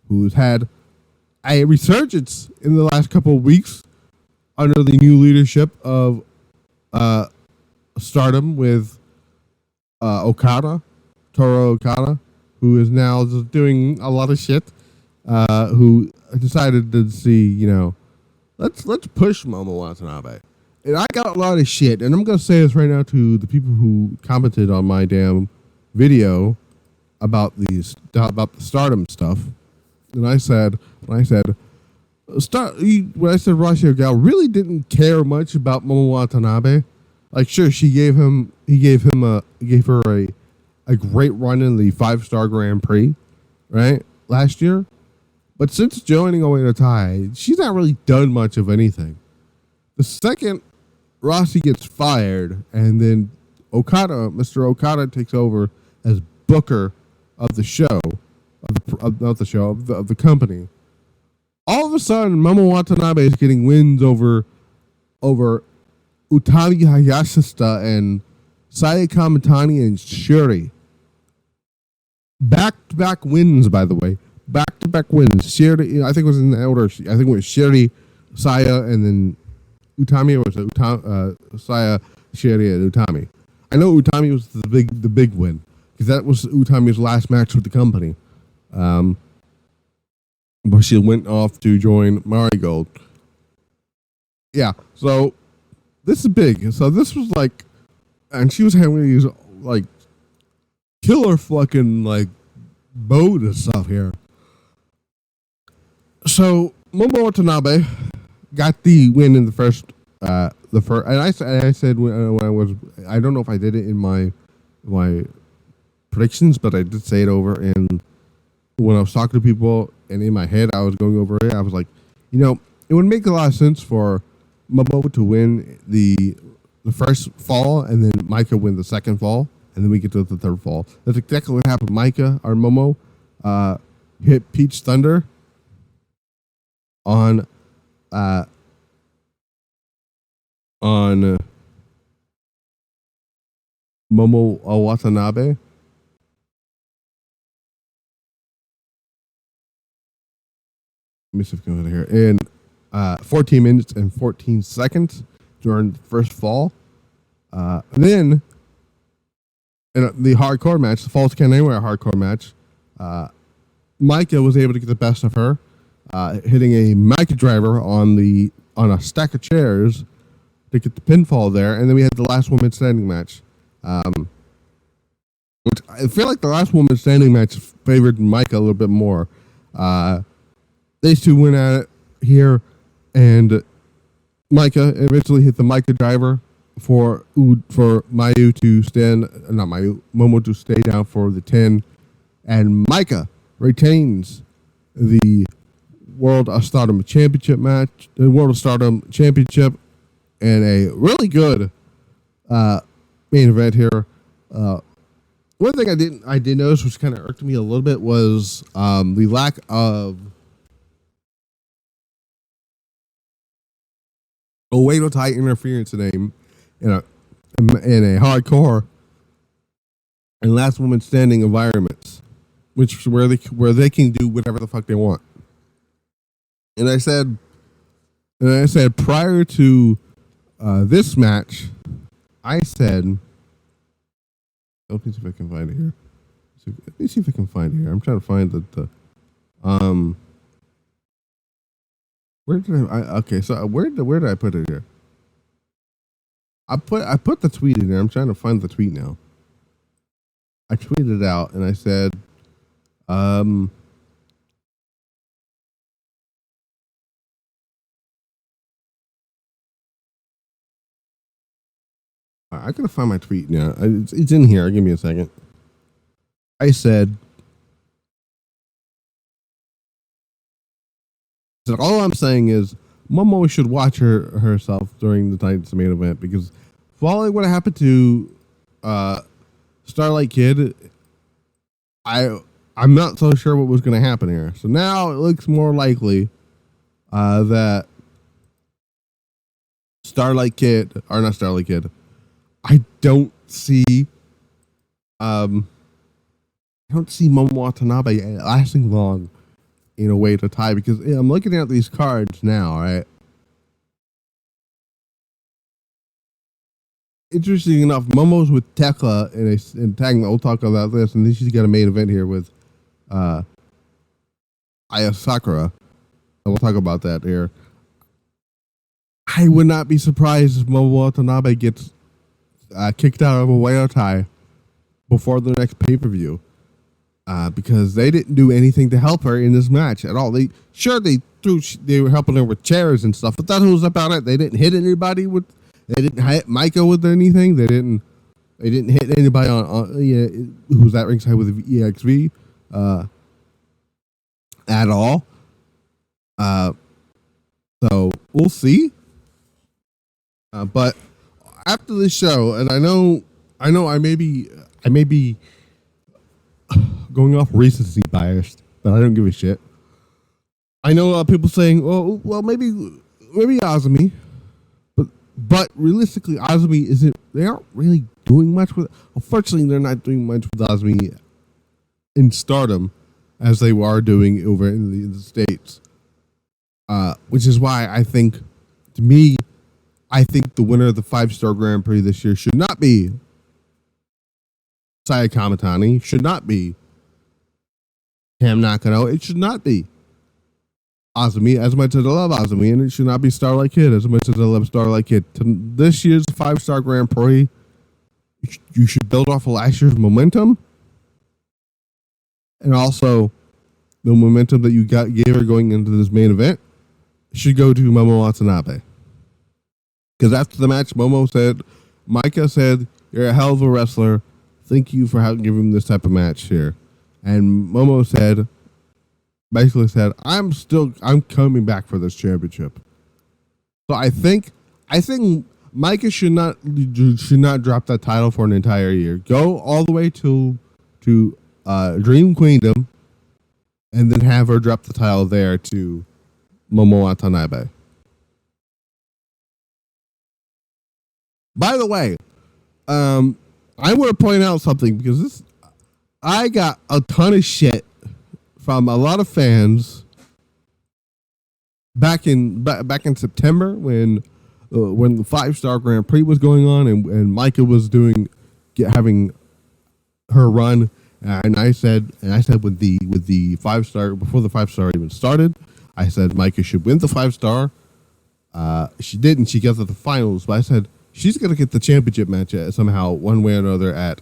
who's had a resurgence in the last couple of weeks under the new leadership of Stardom with Toru Okada, who is now just doing a lot of shit. Who decided to see, let's push Momo Watanabe. And I got a lot of shit, and I'm going to say this right now to the people who commented on my damn video about the Stardom stuff. And I said Rossio Gal really didn't care much about Momo Watanabe. Like, sure, he gave her a great run in the 5-star Grand Prix, right, last year. But since joining Oedo Tai, she's not really done much of anything. The second Rossi gets fired, and then Mr. Okada takes over as booker of the show, of the company. All of a sudden, Momo Watanabe is getting wins over Utami Hayashishita and Saya Kamitani and Shuri. Back-to-back wins, by the way. Back-to-back wins. Shuri, I think it was in the order. I think it was Shuri, Saya, and then Utami, or was it Saya, Shuri, and Utami? I know Utami was the big win, because that was Utami's last match with the company. But she went off to join Marigold. Yeah, so this is big. So this was like, and she was having these like killer fucking like boat and stuff here. So Momo Watanabe got the win in the first, and I said when I was, I don't know if I did it in my predictions, but I did say it over in when I was talking to people, and in my head I was going over it. I was like, it would make a lot of sense for Momo to win the first fall, and then Maika win the second fall, and then we get to the third fall. That's exactly what happened. Maika, or Momo, hit Peach Thunder on Momo Watanabe. Let me see if I can go here. In 14 minutes and 14 seconds during the first fall. Then, in the hardcore match, the Falls Count Anywhere hardcore match, Maika was able to get the best of her, hitting a Maika driver on a stack of chairs to get the pinfall there. And then we had the last woman standing match, which I feel like the last woman standing match favored Maika a little bit more. These two went at it here, and Maika eventually hit the Maika driver for Momo to stay down for the 10, and Maika retains the World of Stardom Championship match, the World of Stardom Championship, and a really good main event here. One thing I did notice, which kind of irked me a little bit, was the lack of Oedo Tai interference in a hardcore and last woman standing environments, where they can do whatever the fuck they want. And I said prior to this match, I said, let me see if I can find it here. I'm trying to find the where did where did I put it here? I put the tweet in there. I'm trying to find the tweet now. I tweeted it out and I said, I gotta find my tweet now. It's in here. Give me a second. I said, all I'm saying is Momo should watch herself during the Titans main event, because following what happened to Starlight Kid, I I'm not so sure what was going to happen here. So now it looks more likely that Starlight Kid, or not Starlight Kid, I don't see Momo Watanabe lasting long in a way to tie, because I'm looking at these cards now, right? Interesting enough, Momo's with Thekla in tag. We'll talk about this, and then she's got a main event here with Aya Sakura. And we'll talk about that here. I would not be surprised if Momo Watanabe gets kicked out of a Oedo Tai before the next pay-per-view, because they didn't do anything to help her in this match at all. They were helping her with chairs and stuff, but that was about it. They didn't hit anybody with. They didn't hit Maika with anything. They didn't hit anybody who's at ringside with the EXV at all. So we'll see. But after this show, and I know I may be going off recency biased, but I don't give a shit. I know a lot of people saying, well, maybe Azumi. But realistically, Azumi they aren't really doing much with. Unfortunately, they're not doing much with Azumi in Stardom as they are doing over in the States. Which is why I think the winner of the 5-star Grand Prix this year should not be Saya Kamitani, should not be Tam Nakano, it should not be Azumi, as much as I love Azumi, and it should not be Starlight Kid, as much as I love Starlight Kid. This year's 5-star Grand Prix, you should build off of last year's momentum, and also the momentum that you gave her going into this main event should go to Momo Watanabe. Because after the match, Maika said, "You're a hell of a wrestler. Thank you for giving this type of match here." And Momo basically said, I'm coming back for this championship. So I think Maika should not drop that title for an entire year. Go all the way to Dream Queendom, and then have her drop the title there to Momo Watanabe. By the way, I want to point out something, because I got a ton of shit from a lot of fans back in September when the 5-star Grand Prix was going on, and Maika was having her run, and I said with the 5-star, before the 5-star even started, I said Maika should win the 5-star. She didn't. She got to the finals, but I said she's gonna get the championship match somehow, one way or another, at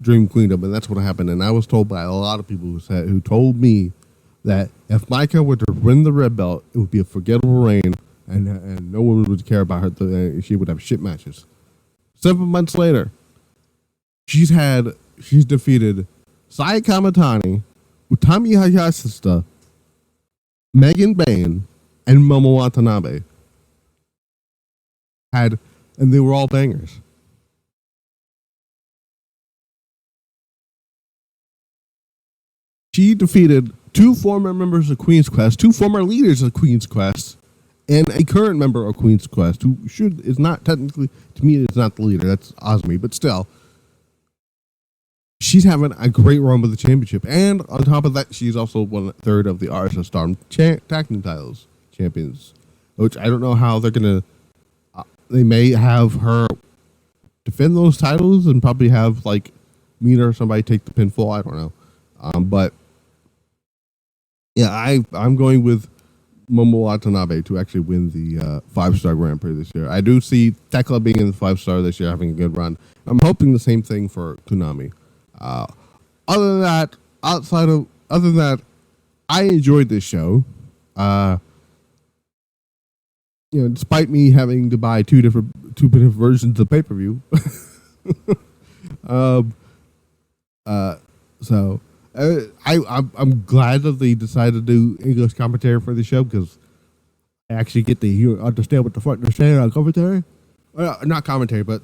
Dream Queendom, and that's what happened. And I was told by a lot of people who told me that if Maika were to win the red belt, it would be a forgettable reign, and no one would care about her. She would have shit matches. 7 months later, she's defeated Saya Kamitani, Utami Hayashita, Megan Bain, and Momo Watanabe. And they were all bangers. She defeated 2 former members of Queen's Quest, 2 former leaders of Queen's Quest, and a current member of Queen's Quest, who is not technically, to me, is not the leader. That's Azumi, but still, she's having a great run with the championship. And on top of that, she's also 1/3 of the World of Stardom Tag Team Titles champions, which I don't know how they're gonna. They may have her defend those titles and probably have Mina or somebody take the pinfall. I don't know, but. Yeah, I'm going with Momo Watanabe to actually win the 5-star Grand Prix this year. I do see Thekla being in the 5-star this year, having a good run. I'm hoping the same thing for Konami. Other than that, I enjoyed this show. Despite me having to buy two different versions of pay-per-view. I'm glad that they decided to do English commentary for the show, because I actually get to understand what the fuck they're saying on commentary. Not commentary, but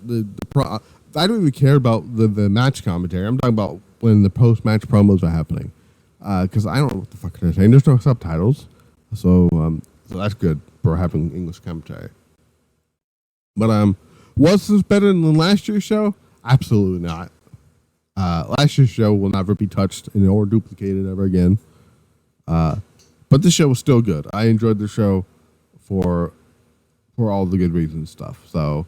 I don't even care about the match commentary. I'm talking about when the post-match promos are happening. because I don't know what the fuck they're saying. There's no subtitles, so that's good for having English commentary. But was this better than last year's show? Absolutely not. Last year's show will never be touched or duplicated ever again. But this show was still good. I enjoyed the show for all the good reasons and stuff. So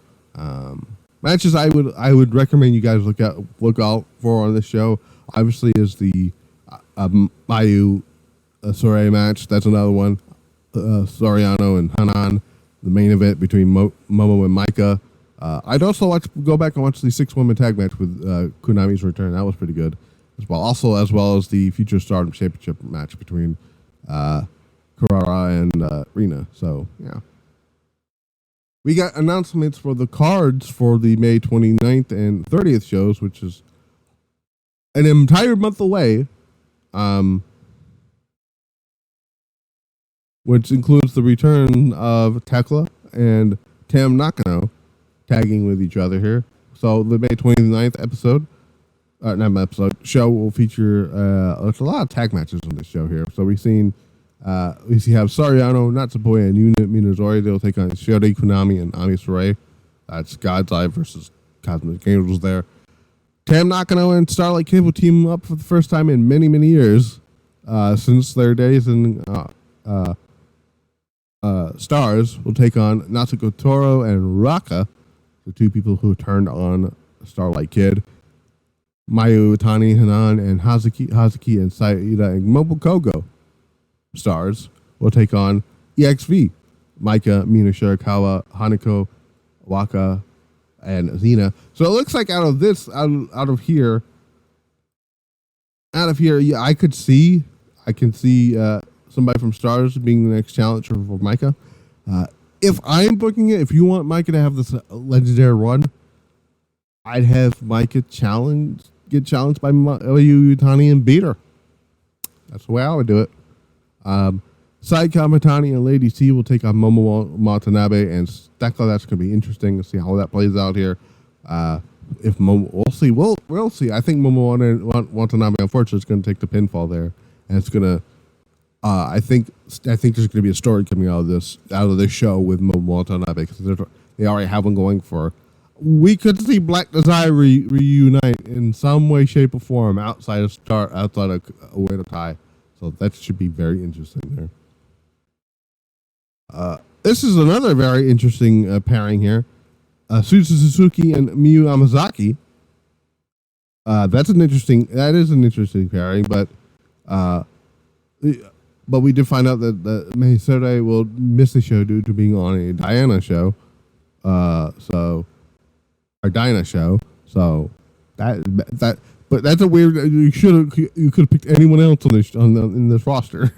matches I would recommend you guys look out for on this show. Obviously, is the Mayu Sareee match. That's another one. Saori Anou and Hanan, the main event between Momo and Maika. I'd also go back and watch the 6-woman tag match with Kunami's return. That was pretty good as well. Also, as well as the Future Stardom Championship match between Kurara and Rina. So, yeah. We got announcements for the cards for the May 29th and 30th shows, which is an entire month away. Which includes the return of Thekla and Tam Nakano tagging with each other here. So the May 29th show will feature there's a lot of tag matches on this show here. So we have Saori Anou, Natsupoi, and Yuna Minozori. They'll take on Shiori, Kunami, and Ami Sareee. That's God's Eye versus Cosmic Angels there. Tam Nakano and Starlight Kid will team up for the first time in many, many years since their days in Stars. Will take on Natsuko Toro and Ruaka, the two people who turned on Starlight Kid. Mayu Iwatani, Hanan, and Hazuki and Saida and Momo Kogo Stars will take on EXV. Maika, Mina Shirakawa, Hanako, Waka, and Xena. So it looks like out of here, yeah, I can see somebody from Stars being the next challenger for Maika. If I'm booking it, if you want Maika to have this legendary run, I'd have Maika get challenged by Mayu Iwatani and beat her. That's the way I would do it. Saki Kamitani and Lady C will take on Momo Watanabe and Thekla. That's going to be interesting to see how that plays out here. If Momo, we'll see. We'll see. I think Momo Watanabe, unfortunately, is going to take the pinfall there, and it's going to. I think there's going to be a story coming out of this show with Momo Watanabe, because they already have one going for. We could see Black Desire reunite in some way, shape, or form outside of Oedo Tai. So that should be very interesting there. This is another very interesting pairing here. Suzu Suzuki and Miyu Amazaki. That is an interesting pairing, but we did find out that Sareee will miss the show due to being on a Diana show. Dinah show. So but that's a weird. You could have picked anyone else in this roster.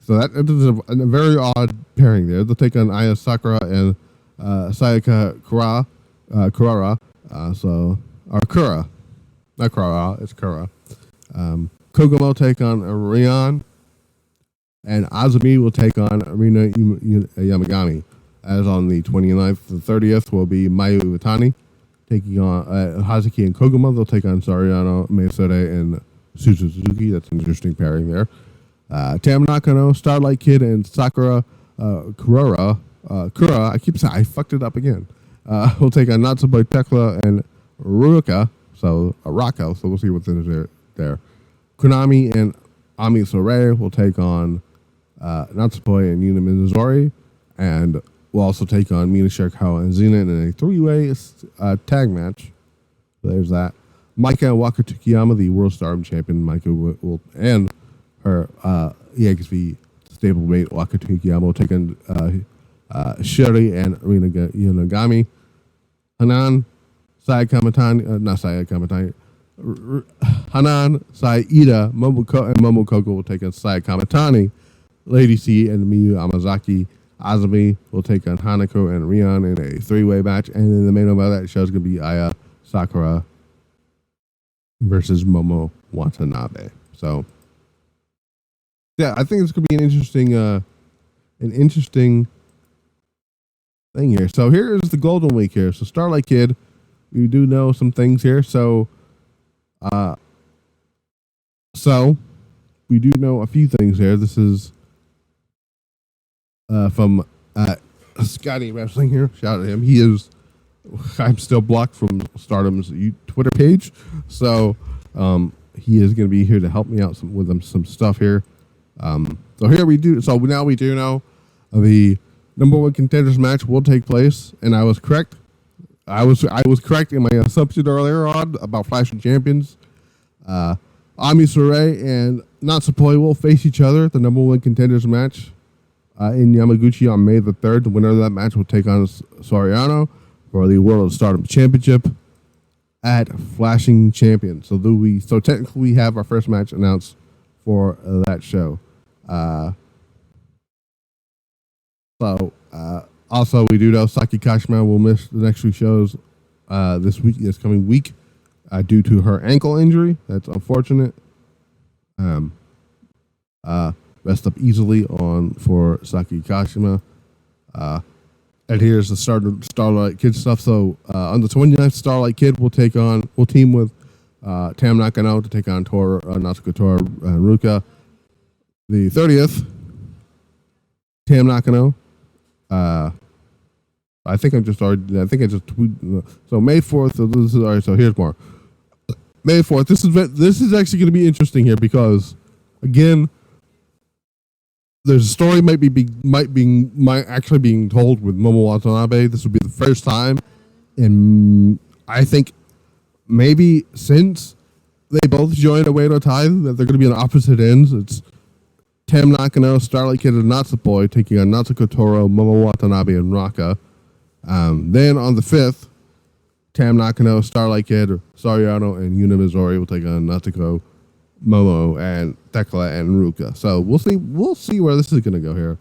So that is a very odd pairing there. They'll take on Aya Sakura and Sayaka Kurara. Kura, not Kurara, it's Kura. Kogumo take on Rion, and Azumi will take on Rina Yamagami. As on the 29th, the 30th will be Mayu Iwatani taking on Hazuki and Kogumo. They'll take on Saori Anou, Sareee, and Suzu Suzuki. That's an interesting pairing there. Tam Nakano, Starlight Kid, and Sakura Kura. I fucked it up again. We'll take on Natsupoi, Thekla, and Ruaka. So we'll see what's in there. Kunami and Ami Sareee will take on Natsupoi and Yuna Minozori, and we'll also take on Mina Shirakawa and Xena in a 3-way tag match. There's that. Maika and Waka Tsukiyama, the World Stardom champion. Maika will and her EXV stablemate Waka Tsukiyama will take on Shuri and Rina Yonagami. Hanan, Hanan, Saida, Momo Kogo will take on Sai Kamitani. Lady C and Miyu Amazaki. Azumi will take on Hanako and Rion in a 3-way match. And then the main event of that show is going to be Aya Sakura versus Momo Watanabe. So, yeah, I think it's going to be an interesting thing here. So here is the Golden Week here. So Starlight Kid, we do know some things here. So we do know a few things here. This is from Scotty Wrestling here. Shout out to him. I'm still blocked from Stardom's Twitter page, so he is going to be here to help me out with some stuff here. So here we do. So now we do know the number one contenders match will take place, and I was correct. I was correct in my assumption earlier on about flashing champions. Ami Sareee and Natsupoi will face each other at the number one contenders match in Yamaguchi on May the 3rd. The winner of that match will take on Saori Anou for the World of Stardom Championship at Flashing Champions. So technically we have our first match announced for that show. Also we do know Saki Kashima will miss the next few shows this coming week due to her ankle injury. That's unfortunate. Rest up easily for Saki Kashima. And here's the Starlight Kid stuff. So on the 29th, Starlight Kid will team with Tam Nakano to take on Natsuko Tora and Ruaka. The 30th, Tam Nakano. I think I just tweeted. So May 4th. So here's more. May 4th. This is actually going to be interesting here because, again, there's a story might actually being told with Momo Watanabe. This would be the first time, and I think maybe since they both joined Oedo Tai that they're going to be on opposite ends. It's Tam Nakano, Starlight Kid, and Natsupoi taking on Natsuko Tora, Momo Watanabe, and Ruaka. Then on the 5th, Tam Nakano, Starlight Kid, Saori Anou, and Yuna Mizori will take on Natsuko, Momo, and Thekla, and Ruaka. So we'll see where this is going to go here.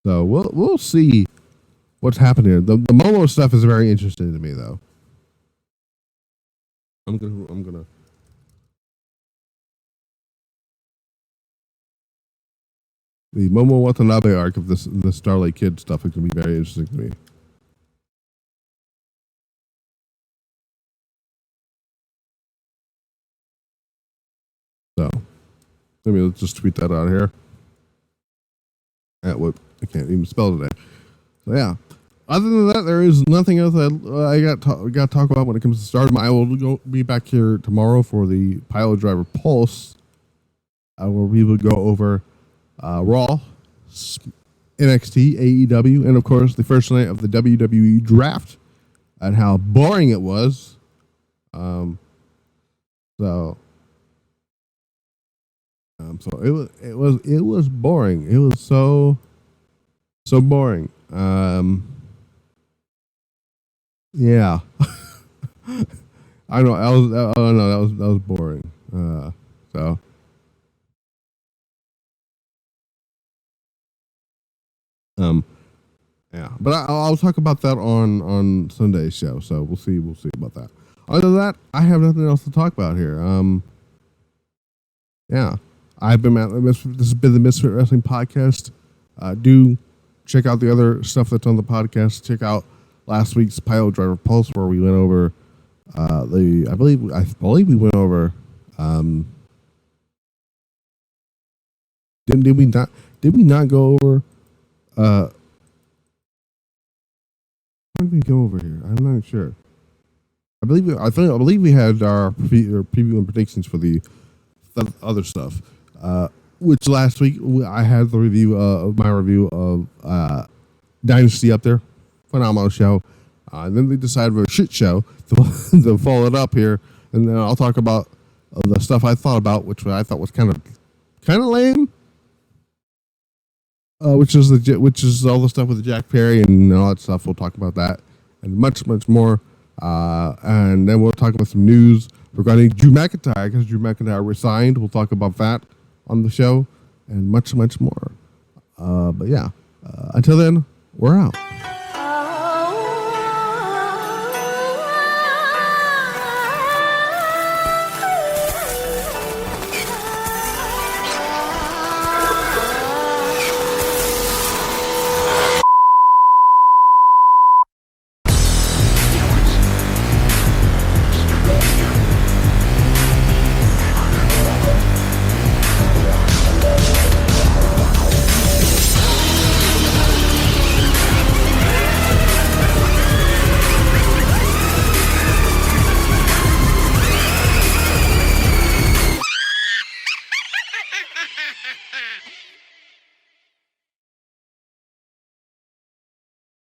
So we'll see what's happening here. The Momo stuff is very interesting to me, though. I'm gonna. The Momo Watanabe arc of the Starlight Kid stuff is going to be very interesting to me. So, let's just tweet that out here. I can't even spell today. So yeah. Other than that, there is nothing else that I got to talk about when it comes to Stardom. I will be back here tomorrow for the Pile Driver Pulse, where we will go over Raw, NXT, AEW, and of course the first night of the WWE draft, and how boring it was. So it was boring. It was so boring. Yeah. I know. That was boring. So. Yeah, but I'll talk about that on Sunday's show. So we'll see about that. Other than that, I have nothing else to talk about here. Yeah, this has been the Misfit Wrestling Podcast. Do check out the other stuff that's on the podcast. Check out last week's Pile Driver Pulse, where we went over I believe we went over. Did we not go over? What did we go over here? I'm not sure. I believe we had our preview and predictions for the other stuff. Which last week I had the review of my review of Dynasty up there, phenomenal show. And then they decided for a shit show to follow it up here, and then I'll talk about the stuff I thought about, which I thought was kind of lame. Which is all the stuff with the Jack Perry and all that stuff. We'll talk about that and much more. And then we'll talk about some news regarding Drew McIntyre, because Drew McIntyre resigned. We'll talk about that on the show and much more. But yeah, until then, we're out.